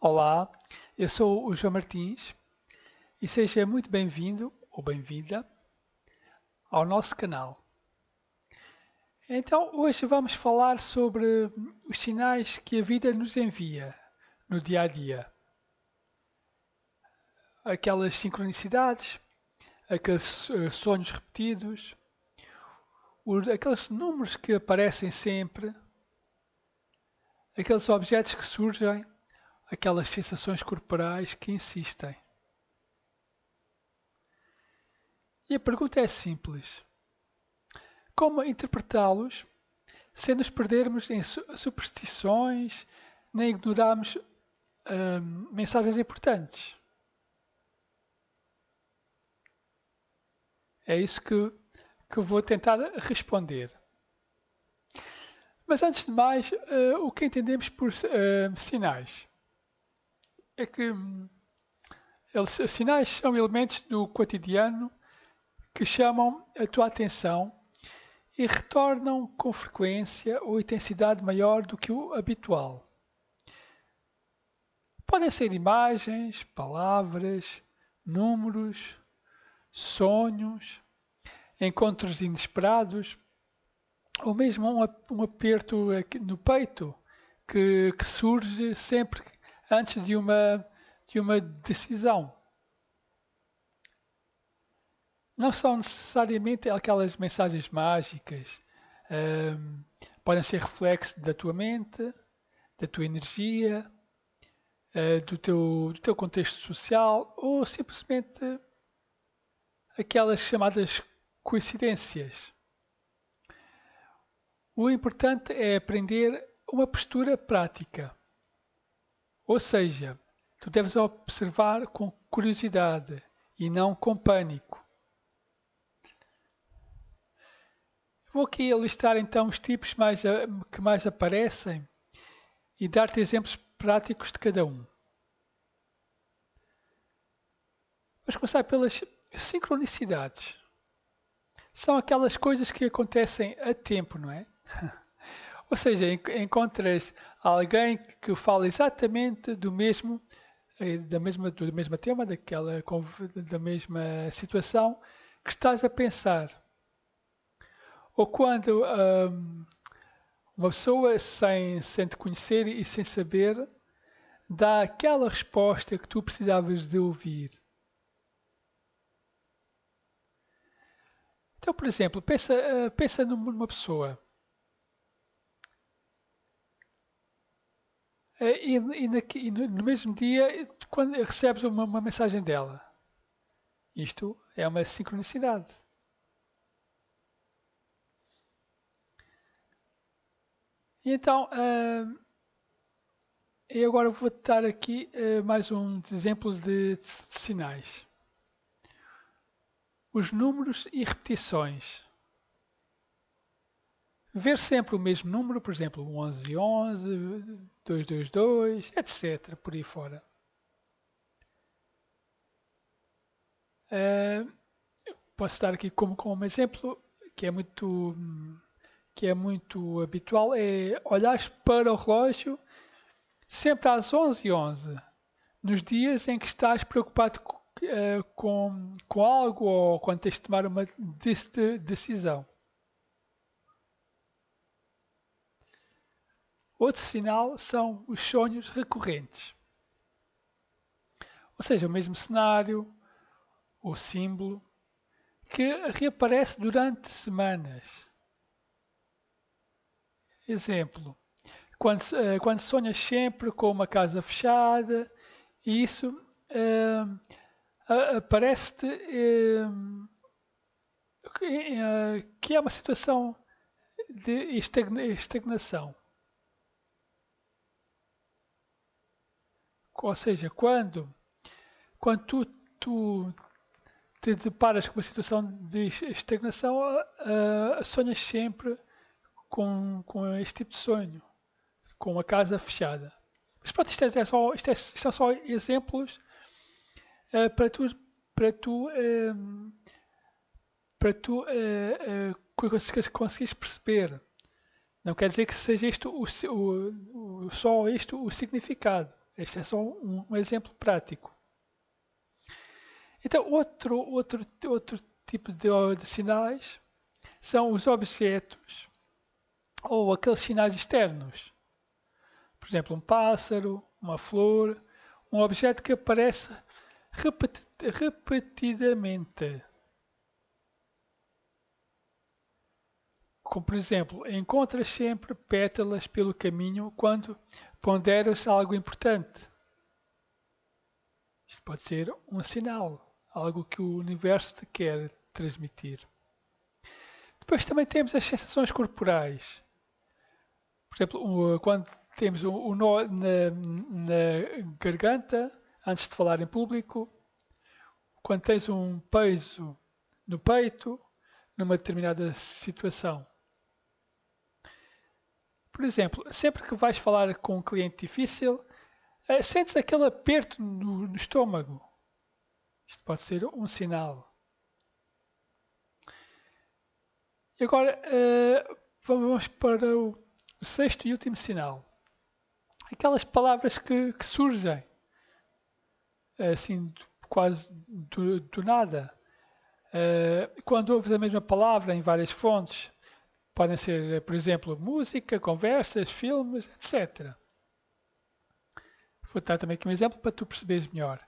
Olá, eu sou o João Martins e seja muito bem-vindo ou bem-vinda ao nosso canal. Então, hoje vamos falar sobre os sinais que a vida nos envia no dia a dia. Aquelas sincronicidades, aqueles sonhos repetidos, aqueles números que aparecem sempre, aqueles objetos que surgem, aquelas sensações corporais que insistem. E a pergunta é simples: como interpretá-los sem nos perdermos em superstições nem ignorarmos mensagens importantes? É isso que eu vou tentar responder. Mas antes de mais, o que entendemos por sinais? É que sinais são elementos do cotidiano que chamam a tua atenção e retornam com frequência ou intensidade maior do que o habitual. Podem ser imagens, palavras, números, sonhos, encontros inesperados, ou mesmo um aperto no peito que surge sempre antes de uma decisão. Não são necessariamente aquelas mensagens mágicas. Podem ser reflexo da tua mente, da tua energia, do teu contexto social ou simplesmente aquelas chamadas coincidências. O importante é aprender uma postura prática. Ou seja, tu deves observar com curiosidade e não com pânico. Vou aqui listar então os tipos que mais aparecem e dar-te exemplos práticos de cada um. Vamos começar pelas sincronicidades. São aquelas coisas que acontecem a tempo, não é? Ou seja, encontras alguém que fala exatamente do mesmo tema, da mesma situação que estás a pensar. Ou quando uma pessoa sem te conhecer e sem saber dá aquela resposta que tu precisavas de ouvir. Então, por exemplo, pensa numa pessoa e no mesmo dia, quando recebes uma mensagem dela. Isto é uma sincronicidade. E então, eu agora vou dar aqui mais um exemplo de sinais. Os números e repetições. Ver sempre o mesmo número, por exemplo, 1111, 222, etc. Por aí fora. Posso dar aqui como exemplo que é muito habitual, é olhar para o relógio sempre às 11h11, nos dias em que estás preocupado com algo ou quando tens de tomar uma decisão. Outro sinal são os sonhos recorrentes. Ou seja, o mesmo cenário, ou símbolo, que reaparece durante semanas. Exemplo, quando sonhas sempre com uma casa fechada, e isso parece-te que é uma situação de estagnação. Ou seja, quando tu te deparas com uma situação de estagnação, sonhas sempre com este tipo de sonho, com uma casa fechada. Mas pronto, isto são só exemplos para tu conseguires perceber. Não quer dizer que seja isto só isto o significado. Este é só um exemplo prático. Então, outro tipo de sinais são os objetos ou aqueles sinais externos. Por exemplo, um pássaro, uma flor, um objeto que aparece repetidamente. Como, por exemplo, encontras sempre pétalas pelo caminho quando ponderas algo importante. Isto pode ser um sinal, algo que o universo te quer transmitir. Depois também temos as sensações corporais. Por exemplo, quando temos um nó na garganta, antes de falar em público, quando tens um peso no peito, numa determinada situação. Por exemplo, sempre que vais falar com um cliente difícil, sentes aquele aperto no estômago. Isto pode ser um sinal. E agora vamos para o sexto e último sinal. Aquelas palavras que surgem assim quase do nada. Quando ouves a mesma palavra em várias fontes, podem ser, por exemplo, música, conversas, filmes, etc. Vou dar também aqui um exemplo para tu perceberes melhor.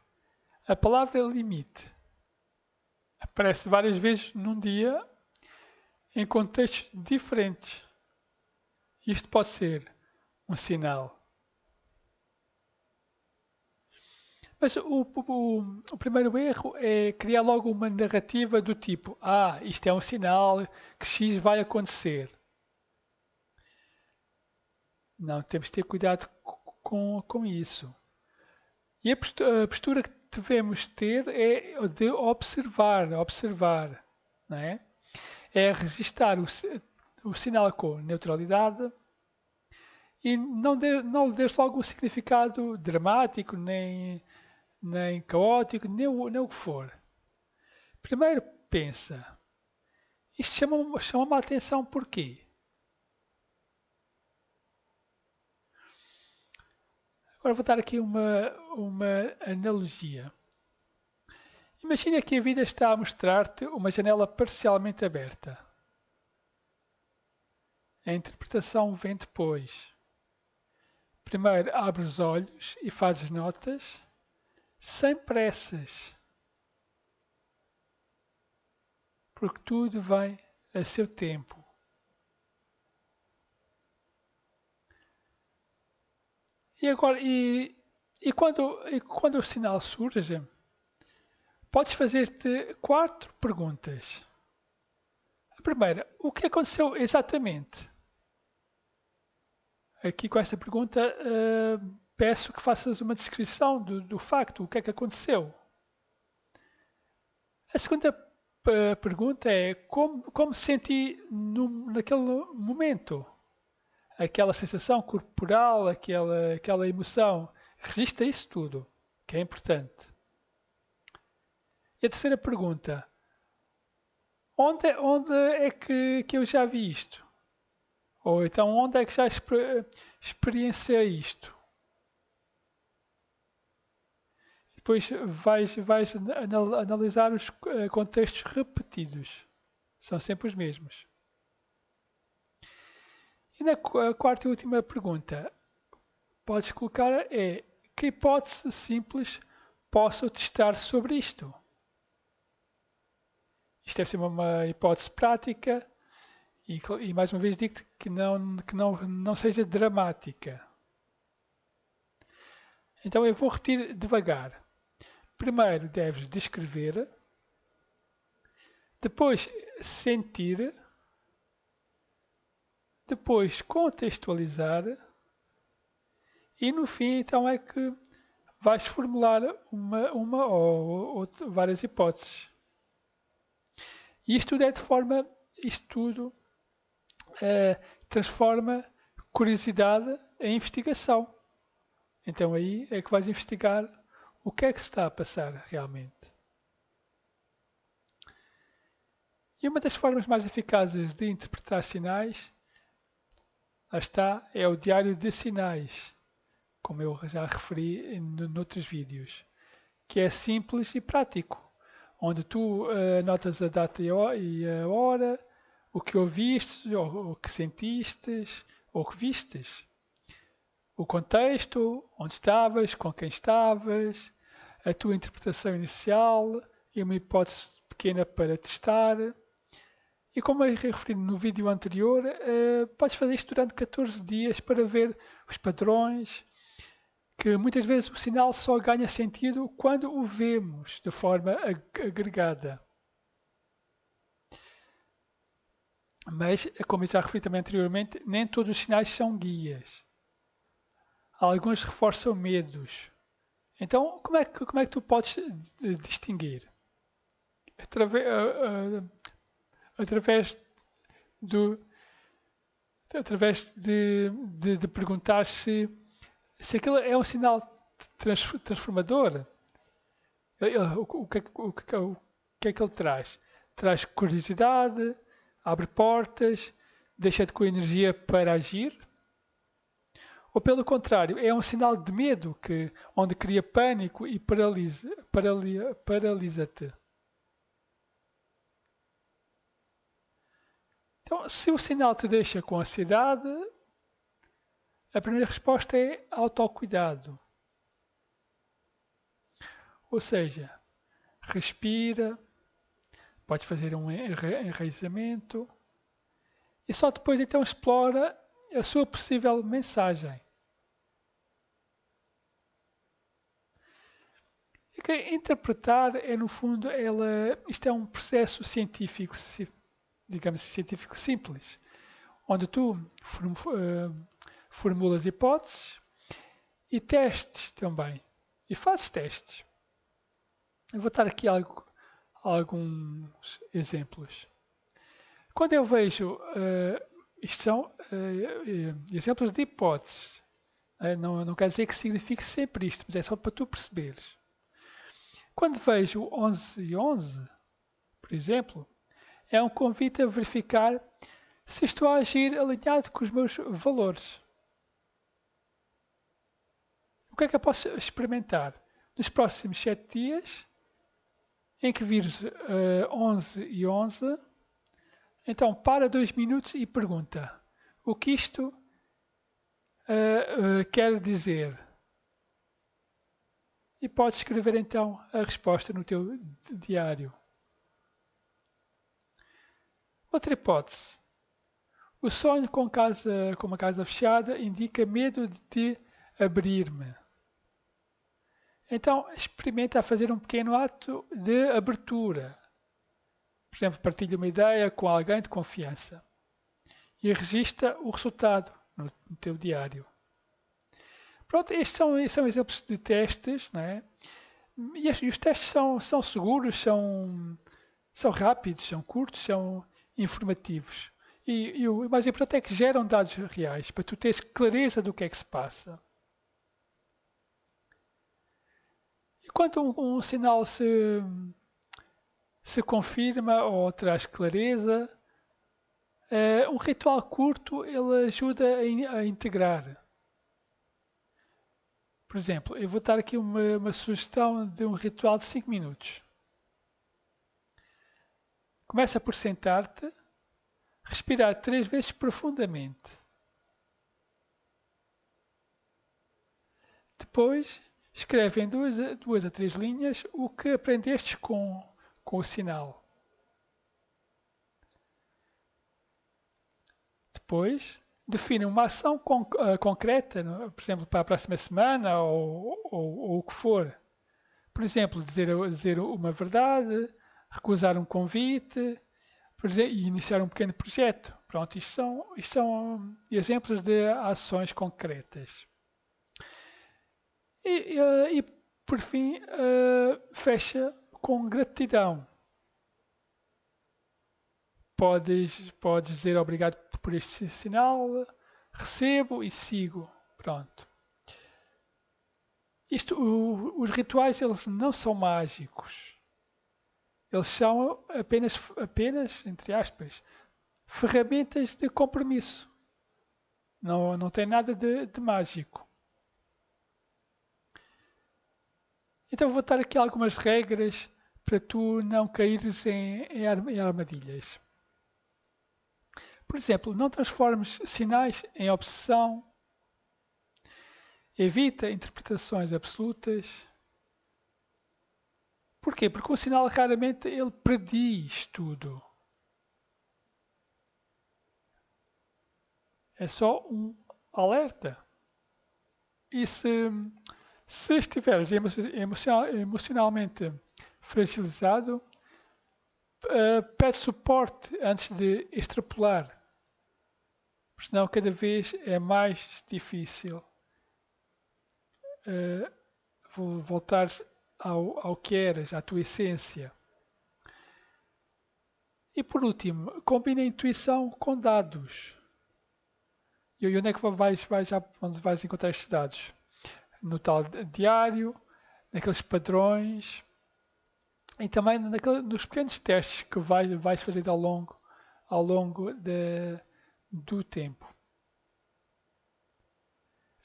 A palavra limite aparece várias vezes num dia em contextos diferentes. Isto pode ser um sinal. Mas o primeiro erro é criar logo uma narrativa do tipo: isto é um sinal que X vai acontecer. Não, temos de ter cuidado com isso. E a postura que devemos ter é de observar, não é? É registar o sinal com neutralidade e não lhe des logo um significado dramático, nem caótico, nem o que for. Primeiro pensa, isto chama-me a atenção porquê? Agora vou dar aqui uma analogia. Imagina que a vida está a mostrar-te uma janela parcialmente aberta. A interpretação vem depois. Primeiro abres os olhos e fazes notas, sem pressas, porque tudo vem a seu tempo. E agora, quando o sinal surge, podes fazer-te 4 perguntas. A primeira, o que aconteceu exatamente? Aqui com esta pergunta peço que faças uma descrição do facto, o que é que aconteceu. A segunda pergunta é como se senti naquele momento. Aquela sensação corporal, aquela emoção. Registra isso tudo, que é importante. E a terceira pergunta, onde é que eu já vi isto? Ou então, onde é que já experienciei isto? Depois vais analisar os contextos repetidos. São sempre os mesmos. E na quarta e última pergunta, podes colocar que hipótese simples posso testar sobre isto? Isto deve ser uma hipótese prática e mais uma vez digo-te que não seja dramática. Então eu vou repetir devagar. Primeiro deves descrever, depois sentir, depois contextualizar e no fim então é que vais formular uma ou várias hipóteses. E isto tudo transforma curiosidade em investigação. Então aí é que vais investigar o que é que se está a passar realmente. E uma das formas mais eficazes de interpretar sinais, lá está, é o diário de sinais, como eu já referi noutros vídeos, que é simples e prático, onde tu anotas a data e a hora, o que ouviste, ou o que sentiste, ou o que vistes, o contexto, onde estavas, com quem estavas, a tua interpretação inicial e uma hipótese pequena para testar. E como eu referi no vídeo anterior, podes fazer isto durante 14 dias para ver os padrões, que muitas vezes o sinal só ganha sentido quando o vemos de forma agregada. Mas, como eu já referi também anteriormente, nem todos os sinais são guias. Alguns reforçam medos. Então, como é que tu podes distinguir? Através, através, do, através de perguntar se aquilo é um sinal transformador. O que é que ele traz? Traz curiosidade, abre portas, deixa-te com energia para agir? Ou pelo contrário, é um sinal de medo onde cria pânico e paralisa-te? Então, se o sinal te deixa com ansiedade, a primeira resposta é autocuidado. Ou seja, respira, pode fazer um enraizamento e só depois então explora a sua possível mensagem. E que interpretar é, no fundo, isto é um processo científico, digamos científico simples, onde tu formulas hipóteses e testes também. E fazes testes. Eu vou dar aqui alguns exemplos. Quando eu vejo, isto são exemplos de hipóteses. Não quer dizer que signifique sempre isto, mas é só para tu perceberes. Quando vejo 11 e 11, por exemplo, é um convite a verificar se estou a agir alinhado com os meus valores. O que é que eu posso experimentar? Nos próximos 7 dias, em que vires 11 e 11, então para 2 minutos e pergunta o que isto quer dizer. E podes escrever então a resposta no teu diário. Outra hipótese. O sonho com uma casa fechada indica medo de abrir-me. Então experimenta fazer um pequeno ato de abertura. Por exemplo, partilha uma ideia com alguém de confiança e registra o resultado no teu diário. Pronto, estes são exemplos de testes, não é? E os testes são seguros, são rápidos, são curtos, são informativos. E o mais importante é que geram dados reais, para tu teres clareza do que é que se passa. E quando um sinal se confirma ou traz clareza, um ritual curto ele ajuda a integrar. Por exemplo, eu vou dar aqui uma sugestão de um ritual de 5 minutos. Começa por sentar-te, respirar 3 vezes profundamente. Depois, escreve em 2 a 3 linhas o que aprendestes com o sinal. Depois, define uma ação concreta, por exemplo, para a próxima semana ou o que for. Por exemplo, dizer uma verdade, recusar um convite, por exemplo, e iniciar um pequeno projeto. Pronto, isto são exemplos de ações concretas. E por fim, fecha com gratidão. Podes dizer obrigado por este sinal, recebo e sigo. Pronto. Os rituais eles não são mágicos. Eles são apenas, entre aspas, ferramentas de compromisso. Não tem nada de mágico. Então vou dar aqui algumas regras para tu não caíres em armadilhas. Por exemplo, não transformes sinais em obsessão. Evita interpretações absolutas. Porquê? Porque o sinal raramente ele prediz tudo. É só um alerta. E se estiveres emocionalmente fragilizado, pede suporte antes de extrapolar. Senão cada vez é mais difícil voltar ao que eras, à tua essência. E por último, combina a intuição com dados. E onde é que onde vais encontrar estes dados? No tal diário, naqueles padrões e também nos pequenos testes que vais fazer ao longo do tempo.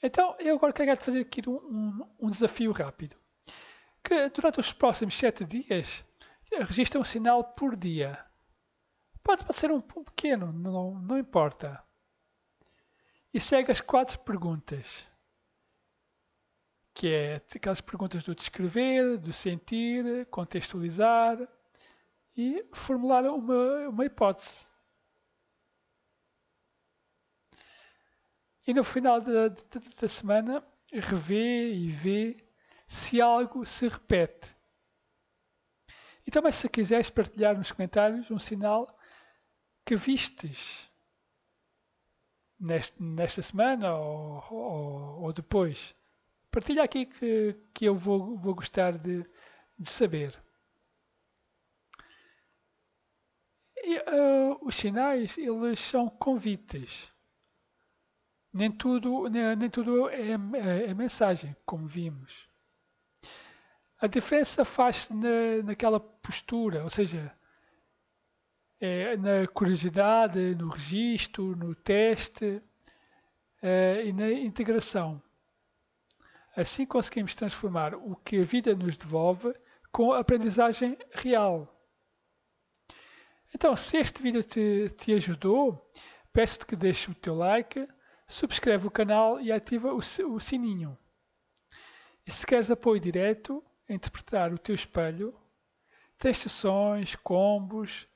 Então, eu agora quero fazer aqui um desafio rápido. Que durante os próximos 7 dias, registra um sinal por dia. Pode ser um pequeno, não importa. E segue as 4 perguntas. Que é aquelas perguntas do descrever, do sentir, contextualizar e formular uma hipótese. E no final da semana, revê e vê se algo se repete. E também, se quiseres partilhar nos comentários um sinal que vistes nesta semana ou depois. Partilha aqui que eu vou gostar de saber. E, os sinais, eles são convites. Nem tudo é mensagem, como vimos. A diferença faz-se naquela postura, ou seja, na curiosidade, no registro, no teste e na integração. Assim conseguimos transformar o que a vida nos devolve com aprendizagem real. Então, se este vídeo te ajudou, peço-te que deixes o teu like, subscreve o canal e ativa o sininho. E se queres apoio direto a interpretar o teu espelho, tens sessões, combos,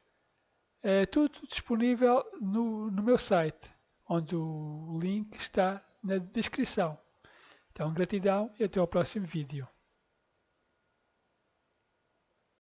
tudo disponível no meu site, onde o link está na descrição. Então, gratidão e até ao próximo vídeo.